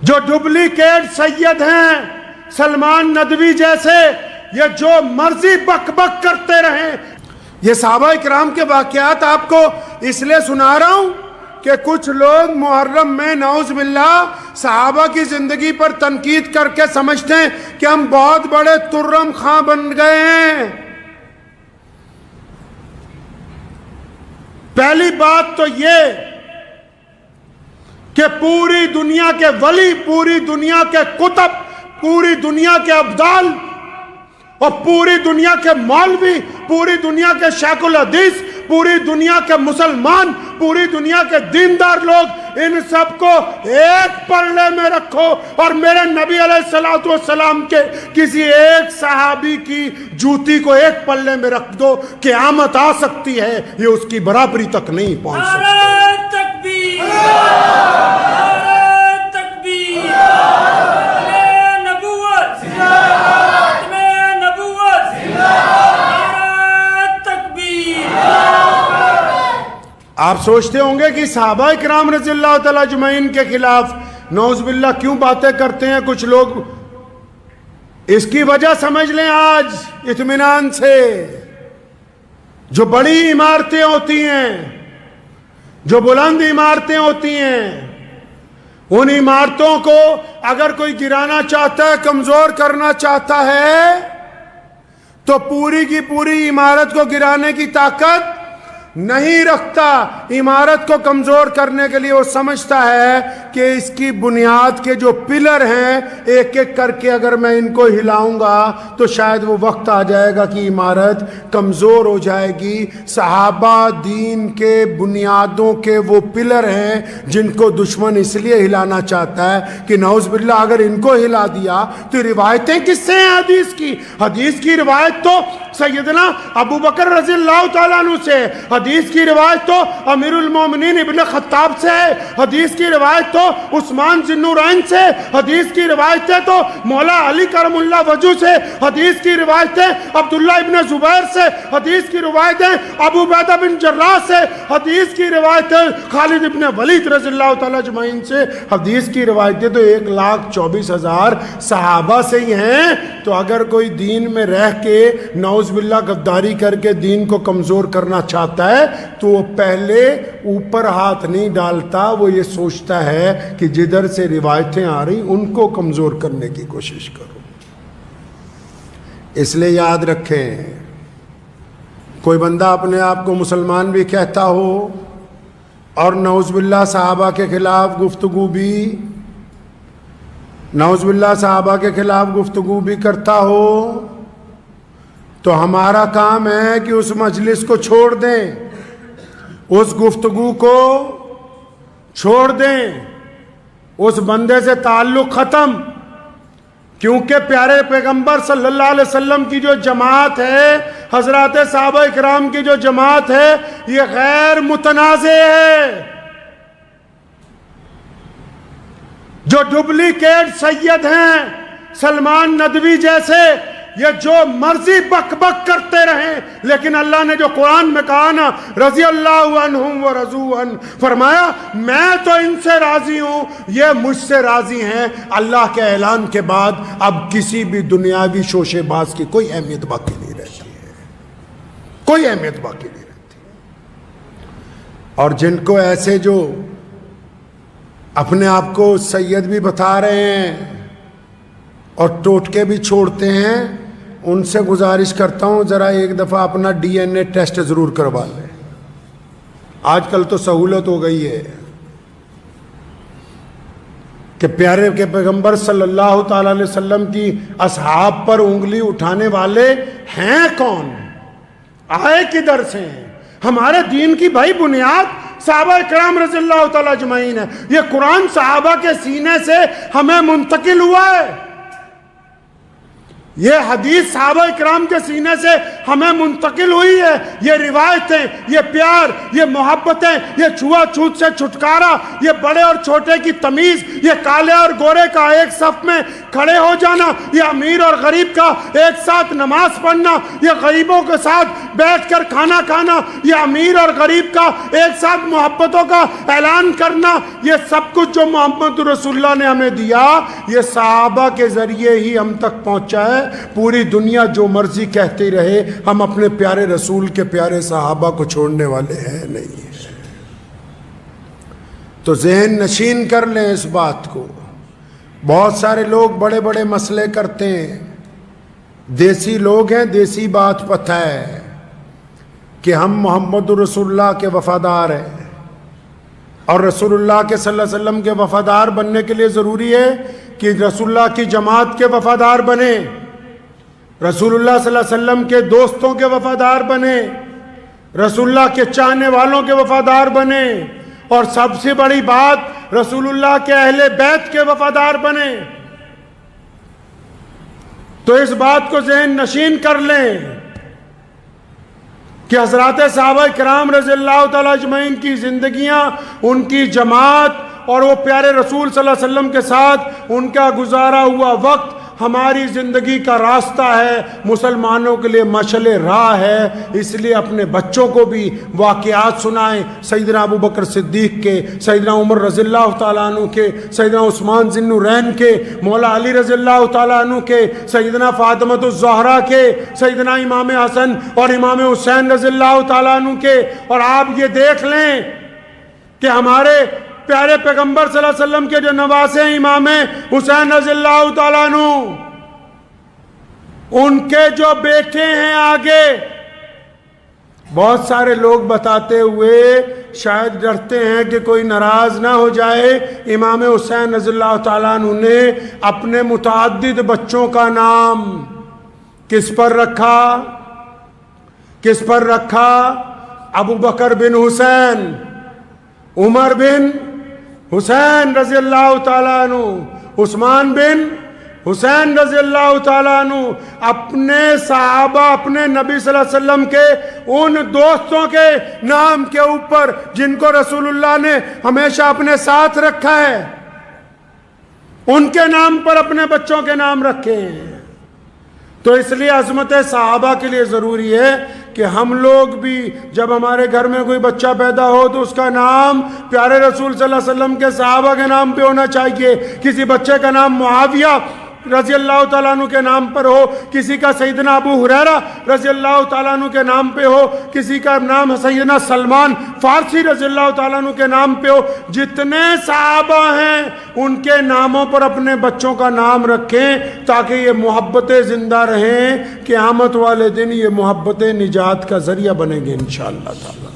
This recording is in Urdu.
جو ڈپلیکیٹ سید ہیں سلمان ندوی جیسے، یہ جو مرضی بک بک کرتے رہیں. یہ صحابہ کرام کے واقعات آپ کو اس لیے سنا رہا ہوں کہ کچھ لوگ محرم میں نعوذ باللہ صحابہ کی زندگی پر تنقید کر کے سمجھتے ہیں کہ ہم بہت بڑے ترم خاں بن گئے ہیں. پہلی بات تو یہ کہ پوری دنیا کے ولی، پوری دنیا کے کتب، پوری دنیا کے ابدال اور پوری دنیا کے مولوی، پوری دنیا کے شیخ الحدیث، پوری دنیا کے مسلمان، پوری دنیا کے دیندار لوگ، ان سب کو ایک پلڑے میں رکھو اور میرے نبی علیہ السلام کے کسی ایک صحابی کی جوتی کو ایک پلڑے میں رکھ دو، قیامت آ سکتی ہے یہ اس کی برابری تک نہیں پہنچ سکتی. آپ سوچتے ہوں گے کہ صحابہ کرام رضی اللہ تعالی اجمعین کے خلاف نعوذ باللہ کیوں باتیں کرتے ہیں کچھ لوگ. اس کی وجہ سمجھ لیں آج اطمینان سے. جو بڑی عمارتیں ہوتی ہیں، جو بلند عمارتیں ہوتی ہیں، ان عمارتوں کو اگر کوئی گرانا چاہتا ہے، کمزور کرنا چاہتا ہے، تو پوری کی پوری عمارت کو گرانے کی طاقت نہیں رکھتا. عمارت کو کمزور کرنے کے لیے وہ سمجھتا ہے کہ اس کی بنیاد کے جو پلر ہیں ایک ایک کر کے اگر میں ان کو ہلاؤں گا تو شاید وہ وقت آ جائے گا کہ عمارت کمزور ہو جائے گی. صحابہ دین کے بنیادوں کے وہ پلر ہیں جن کو دشمن اس لیے ہلانا چاہتا ہے کہ نعوذ باللہ اگر ان کو ہلا دیا تو روایتیں کس سے ہیں حدیث کی؟ حدیث کی روایت تو سیدنا ابو بکر رضی اللہ تعالیٰ عنہ سے، حدیث کی روایت تو امیر المومنین ابن خطاب سے ہے، حدیث کی روایت تو عثمان ذی النورین سے، حدیث کی روایتیں تو مولا علی کرم اللہ وجہ سے، حدیث کی روایتیں عبداللہ ابن زبیر سے، حدیث کی روایتیں ابو عبیدہ بن جراح سے، حدیث کی روایتیں خالد ابن ولید رضی اللہ تعالی اجمعین سے. حدیث کی روایتیں تو 1,24,000 صحابہ سے ہی ہیں. تو اگر کوئی دین میں رہ کے نعوذ باللہ غداری کر کے دین کو کمزور کرنا چاہتا ہے تو وہ پہلے اوپر ہاتھ نہیں ڈالتا، وہ یہ سوچتا ہے کہ جدھر سے روایتیں آ رہی ان کو کمزور کرنے کی کوشش کرو. اس لیے یاد رکھیں، کوئی بندہ اپنے آپ کو مسلمان بھی کہتا ہو اور نعوذ باللہ صحابہ کے خلاف گفتگو بھی، نعوذ باللہ صحابہ کے خلاف گفتگو بھی کرتا ہو، تو ہمارا کام ہے کہ اس مجلس کو چھوڑ دیں، اس گفتگو کو چھوڑ دیں، اس بندے سے تعلق ختم. کیونکہ پیارے پیغمبر صلی اللہ علیہ وسلم کی جو جماعت ہے، حضرات صحابہ کرام کی جو جماعت ہے، یہ غیر متنازع ہے. جو ڈپلیکیٹ سید ہیں سلمان ندوی جیسے، یہ جو مرضی بک بک کرتے رہیں، لیکن اللہ نے جو قرآن میں کہا نا رضی اللہ عنہم ورضوا عنہ، فرمایا میں تو ان سے راضی ہوں، یہ مجھ سے راضی ہیں. اللہ کے اعلان کے بعد اب کسی بھی دنیاوی شوشے باز کی کوئی اہمیت باقی نہیں رہتی ہے، کوئی اہمیت باقی نہیں رہتی. اور جن کو ایسے جو اپنے آپ کو سید بھی بتا رہے ہیں اور ٹوٹکے بھی چھوڑتے ہیں، ان سے گزارش کرتا ہوں ذرا ایک دفعہ اپنا DNA ٹیسٹ ضرور کروا لیں. آج کل تو سہولت ہو گئی ہے کہ پیارے کے پیغمبر صلی اللہ تعالی علیہ وسلم کی اصحاب پر انگلی اٹھانے والے ہیں کون، آئے کدھر سے ہیں. ہمارے دین کی بھائی بنیاد صحابہ کرام رضی اللہ تعالی اجمعین ہے. یہ قرآن صحابہ کے سینے سے ہمیں منتقل ہوا ہے. یہ حدیث صحابہ اکرام کے سینے سے ہمیں منتقل ہوئی ہے. یہ روایتیں، یہ پیار، یہ محبتیں، یہ چھوا چھوت سے چھٹکارا، یہ بڑے اور چھوٹے کی تمیز، یہ کالے اور گورے کا ایک صف میں کھڑے ہو جانا، یہ امیر اور غریب کا ایک ساتھ نماز پڑھنا، یہ غریبوں کے ساتھ بیٹھ کر کھانا کھانا، یہ امیر اور غریب کا ایک ساتھ محبتوں کا اعلان کرنا، یہ سب کچھ جو محمد رسول اللہ نے ہمیں دیا، یہ صحابہ کے ذریعے ہی ہم تک پہنچا ہے. پوری دنیا جو مرضی کہتی رہے، ہم اپنے پیارے رسول کے پیارے صحابہ کو چھوڑنے والے ہیں نہیں ہیں. تو ذہن نشین کر لیں اس بات کو. بہت سارے لوگ بڑے بڑے مسئلے کرتے ہیں، دیسی لوگ ہیں، دیسی بات پتہ ہے کہ ہم محمد رسول اللہ کے وفادار ہیں، اور رسول اللہ کے صلی اللہ علیہ وسلم کے وفادار بننے کے لیے ضروری ہے کہ رسول اللہ کی جماعت کے وفادار بنے، رسول اللہ صلی اللہ علیہ وسلم کے دوستوں کے وفادار بنے، رسول اللہ کے چاہنے والوں کے وفادار بنے، اور سب سے بڑی بات رسول اللہ کے اہل بیت کے وفادار بنے. تو اس بات کو ذہن نشین کر لیں کہ حضرات صحابہ کرام رضی اللہ تعالی اجمعین کی زندگیاں، ان کی جماعت اور وہ پیارے رسول صلی اللہ علیہ وسلم کے ساتھ ان کا گزارا ہوا وقت ہماری زندگی کا راستہ ہے، مسلمانوں کے لیے مشعل راہ ہے. اس لیے اپنے بچوں کو بھی واقعات سنائیں، سیدنا ابو بکر صدیق کے، سیدنا عمر رضی اللہ تعالیٰ عنہ کے، سیدنا عثمان ذی النورین کے، مولا علی رضی اللہ تعالیٰ عنہ کے، سیدنا فاطمہ الزہرا کے، سیدنا امام حسن اور امام حسین رضی اللہ تعالیٰ عنہ کے. اور آپ یہ دیکھ لیں کہ ہمارے پیارے پیغمبر صلی اللہ علیہ وسلم کے جو نواسے ہیں امام حسین رضی اللہ تعالیٰ عنہ، ان کے جو بیٹے ہیں آگے، بہت سارے لوگ بتاتے ہوئے شاید ڈرتے ہیں کہ کوئی ناراض نہ ہو جائے، امام حسین رضی اللہ تعالیٰ عنہ نے اپنے متعدد بچوں کا نام کس پر رکھا؟ کس پر رکھا؟ ابو بکر بن حسین، عمر بن حسین رضی اللہ تعالیٰ عنہ، عثمان بن حسین رضی اللہ تعالیٰ عنہ. اپنے صحابہ، اپنے نبی صلی اللہ علیہ وسلم کے ان دوستوں کے نام کے اوپر جن کو رسول اللہ نے ہمیشہ اپنے ساتھ رکھا ہے، ان کے نام پر اپنے بچوں کے نام رکھے ہیں. تو اس لیے عظمت صحابہ کے لیے ضروری ہے کہ ہم لوگ بھی جب ہمارے گھر میں کوئی بچہ پیدا ہو تو اس کا نام پیارے رسول صلی اللہ علیہ وسلم کے صحابہ کے نام پہ ہونا چاہیے. کسی بچے کا نام معاویہ رضی اللہ تعالیٰ عنہ کے نام پر ہو، کسی کا سیدنا ابو ہریرہ رضی اللہ تعالیٰ عنہ کے نام پہ ہو، کسی کا نام سیدنا سلمان فارسی رضی اللہ تعالیٰ عنہ کے نام پہ ہو. جتنے صحابہ ہیں ان کے ناموں پر اپنے بچوں کا نام رکھیں تاکہ یہ محبتیں زندہ رہیں، قیامت والے دن یہ محبتیں نجات کا ذریعہ بنیں گے انشاءاللہ تعالی.